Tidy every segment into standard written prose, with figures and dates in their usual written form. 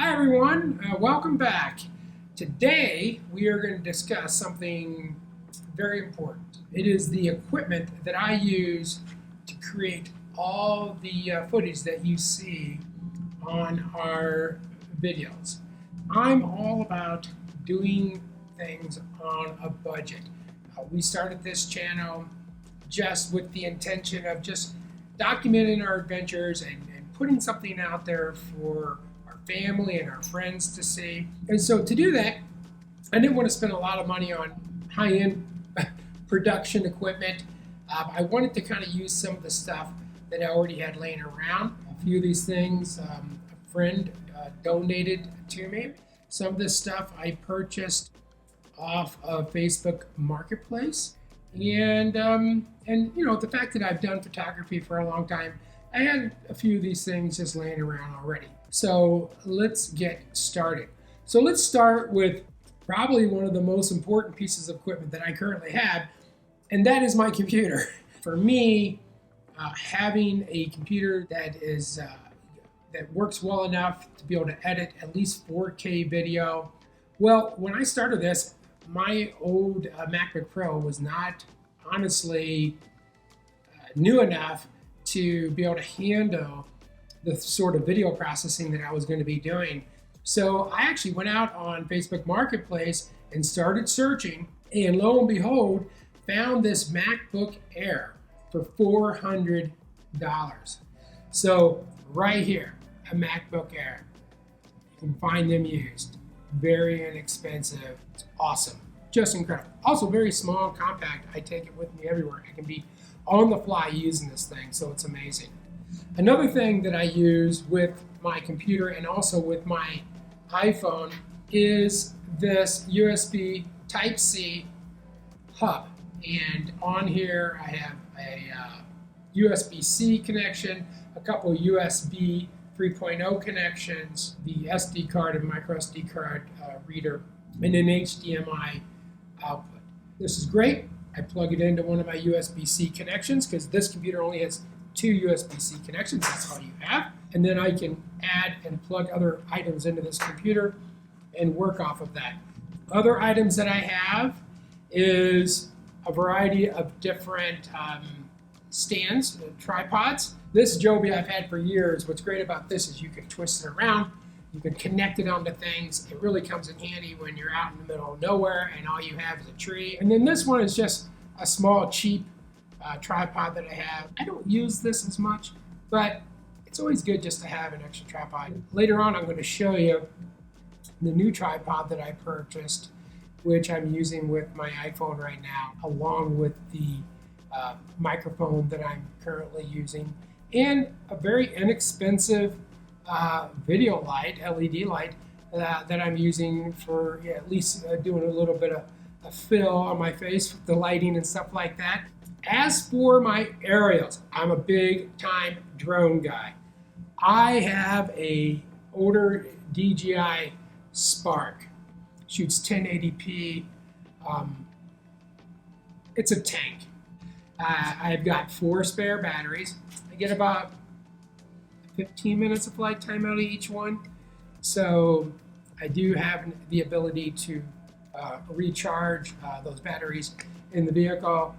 Hi everyone, welcome back. Today we are going to discuss something very important. It is the equipment that I use to create all the footage that you see on our videos. I'm all about doing things on a budget. We started this channel just with the intention of just documenting our adventures and putting something out there for family and our friends to see. And so to do that, I didn't want to spend a lot of money on high-end production equipment. I wanted to kind of use some of the stuff that I already had laying around. A few of these things a friend donated to me. Some of this stuff I purchased off of Facebook Marketplace. And you know, the fact that I've done photography for a long time, I had a few of these things just laying around already. So let's get started. So let's start with probably one of the most important pieces of equipment that I currently have, and that is my computer. For me, having a computer that works well enough to be able to edit at least 4K video. Well, when I started this, my old MacBook Pro was not honestly new enough to be able to handle the sort of video processing that I was going to be doing. So I actually went out on Facebook Marketplace and started searching, and lo and behold, found this MacBook Air for $400. So right here, a MacBook Air. You can find them used. Very inexpensive. It's awesome. Just incredible. Also very small, compact. I take it with me everywhere. I can be on the fly using this thing, so it's amazing. Another thing that I use with my computer and also with my iPhone is this USB Type-C hub. And on here I have a USB-C connection, a couple USB 3.0 connections, the SD card and micro SD card reader, and an HDMI output. This is great. I plug it into one of my USB-C connections because this computer only has 2 USB-C connections. That's all you have. And then I can add and plug other items into this computer and work off of that. Other items that I have is a variety of different stands, tripods. This JOBY I've had for years. What's great about this is you can twist it around. You can connect it onto things. It really comes in handy when you're out in the middle of nowhere and all you have is a tree. And then this one is just a small, cheap tripod that I have. I don't use this as much, but it's always good just to have an extra tripod. Later on, I'm going to show you the new tripod that I purchased, which I'm using with my iPhone right now, along with the microphone that I'm currently using, and a very inexpensive video light, LED light, that I'm using for at least doing a little bit of fill on my face with the lighting and stuff like that. As for my aerials, I'm a big time drone guy. I have a older DJI Spark, shoots 1080p. It's a tank. I've got 4 spare batteries. I get about 15 minutes of flight time out of each one. So I do have the ability to recharge those batteries in the vehicle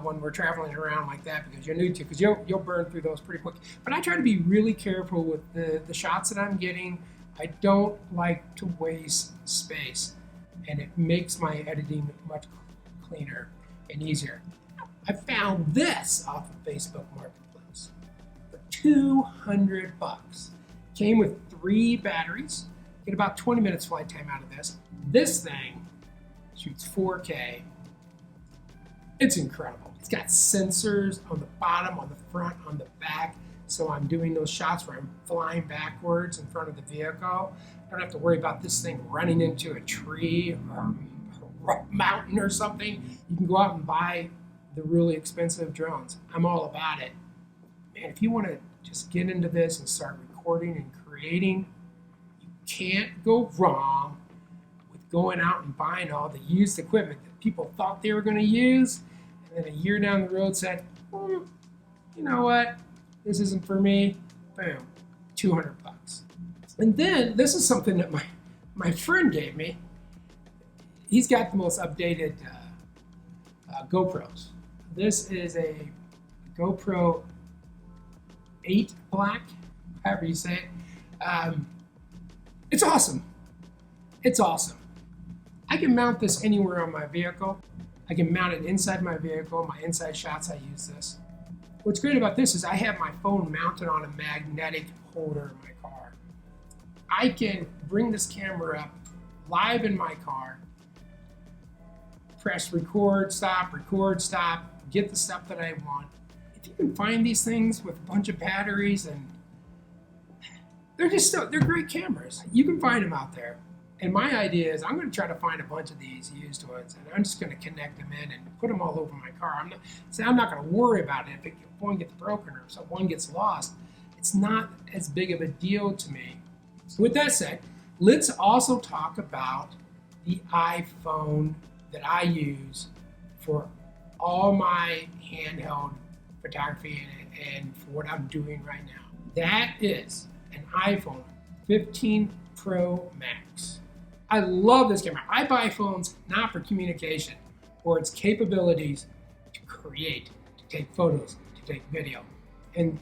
when we're traveling around like that, because you'll need to, because you'll burn through those pretty quick. But I try to be really careful with the shots that I'm getting. I don't like to waste space, and it makes my editing much cleaner and easier. I found this off of Facebook Marketplace for $200. Came with 3 batteries. Get about 20 minutes flight time out of this. This thing shoots 4K. It's incredible. It's got sensors on the bottom, on the front, on the back. So I'm doing those shots where I'm flying backwards in front of the vehicle. I don't have to worry about this thing running into a tree or a mountain or something. You can go out and buy the really expensive drones. I'm all about it. Man, if you want to just get into this and start recording and creating, you can't go wrong with going out and buying all the used equipment that people thought they were going to use, and then a year down the road said, you know what, this isn't for me. Boom, $200. And then this is something that my friend gave me. He's got the most updated GoPros. This is a GoPro 8 Black, however you say it. It's awesome. It's awesome. I can mount this anywhere on my vehicle. I can mount it inside my vehicle. My inside shots, I use this. What's great about this is I have my phone mounted on a magnetic holder in my car. I can bring this camera up live in my car, press record, stop, get the stuff that I want. If you can find these things with a bunch of batteries, and they're great cameras. You can find them out there. And my idea is I'm going to try to find a bunch of these used ones, and I'm just going to connect them in and put them all over my car. I'm not going to worry about it if one gets broken or if one gets lost. It's not as big of a deal to me. With that said, let's also talk about the iPhone that I use for all my handheld photography and for what I'm doing right now. That is an iPhone 15 Pro Max. I love this camera. I buy phones not for communication or its capabilities to create, to take photos, to take video. And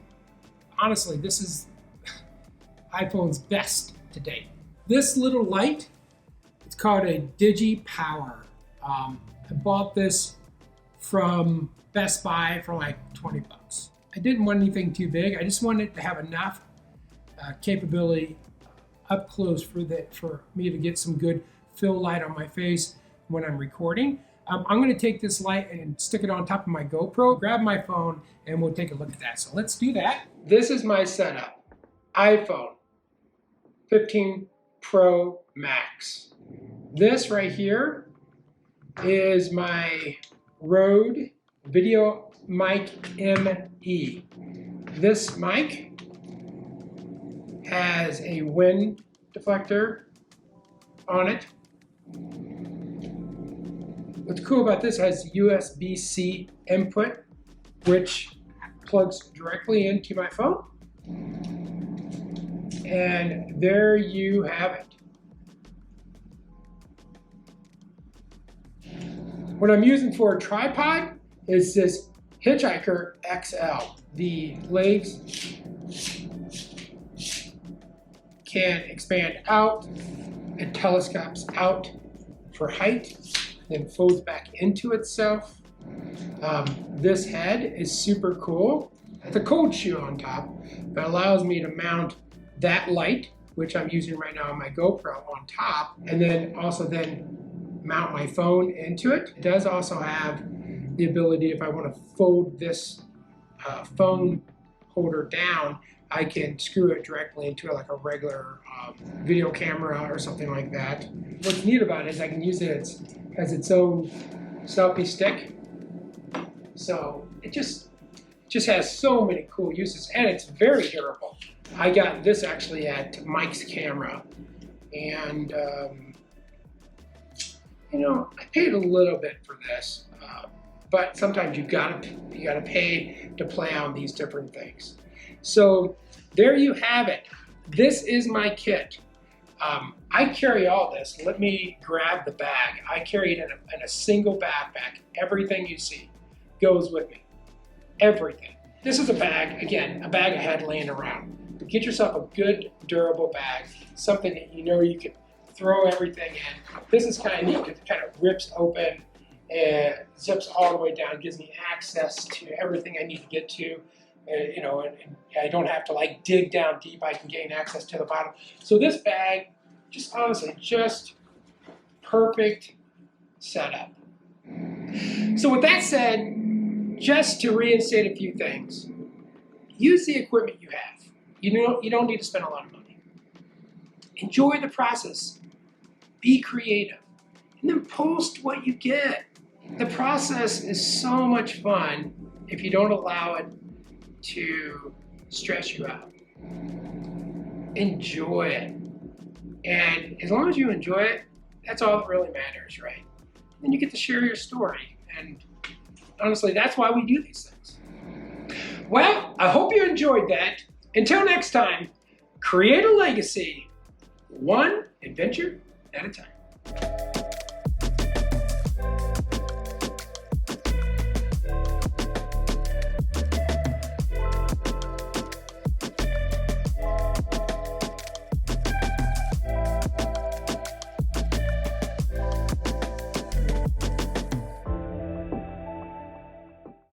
honestly, this is iPhone's best to date. This little light, it's called a DIGI Power. I bought this from Best Buy for like 20 bucks. I didn't want anything too big. I just wanted to have enough capability up close for me to get some good fill light on my face when I'm recording. I'm going to take this light and stick it on top of my GoPro, grab my phone, and we'll take a look at that. So let's do that. This is my setup. iPhone 15 Pro Max. This right here is my Rode VideoMic ME. This mic has a wind deflector on it. What's cool about this, has USB-C input, which plugs directly into my phone. And there you have it. What I'm using for a tripod is this Hitchhiker XL. The legs can expand out, it telescopes out for height, then folds back into itself. This head is super cool. It's a cold shoe on top that allows me to mount that light, which I'm using right now on my GoPro, on top, and then mount my phone into it. It does also have the ability, if I want to fold this phone holder down, I can screw it directly into it like a regular video camera or something like that. What's neat about it is I can use it as its own selfie stick. So it just has so many cool uses, and it's very durable. I got this actually at Mike's Camera, and I paid a little bit for this, but sometimes you gotta pay to play on these different things. So there you have it. This is my kit. I carry all this. Let me grab the bag. I carry it in a single backpack. Everything you see goes with me. Everything. This is a bag, again, a bag I had laying around. But get yourself a good, durable bag, something that you can throw everything in. This is kind of neat because it kind of rips open and zips all the way down, gives me access to everything I need to get to. And I don't have to like dig down deep. I can gain access to the bottom. So this bag, just perfect setup. So with that said, just to reinstate a few things, use the equipment you have. You don't need to spend a lot of money. Enjoy the process. Be creative. And then post what you get. The process is so much fun if you don't allow it to stress you out. Enjoy it. And as long as you enjoy it, that's all that really matters, right? Then you get to share your story. And honestly, that's why we do these things. Well, I hope you enjoyed that. Until next time, create a legacy one adventure at a time.